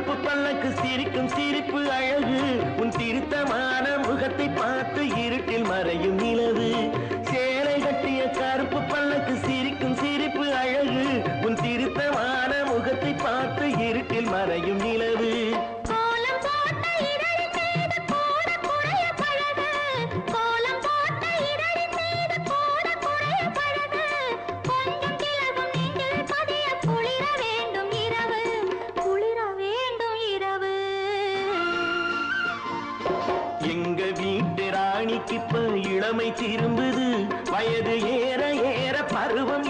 கருப்பு பல்லக்கு சிரிக்கும் சிரிப்பு அழகு உன் திருத்தமான முகத்தை பார்த்து இருட்டில் மறையும் நிலவு சேலை கட்டிய கருப்பு பல்லக்கு சிரிக்கும் சிரிப்பு அழகு உன் திருத்தமான முகத்தை பார்த்து இருட்டில் மறையும் நிலவு எங்க வீட்டு ராணிக்கு இப்ப இளமை திரும்புது வயது ஏற ஏற பருவம்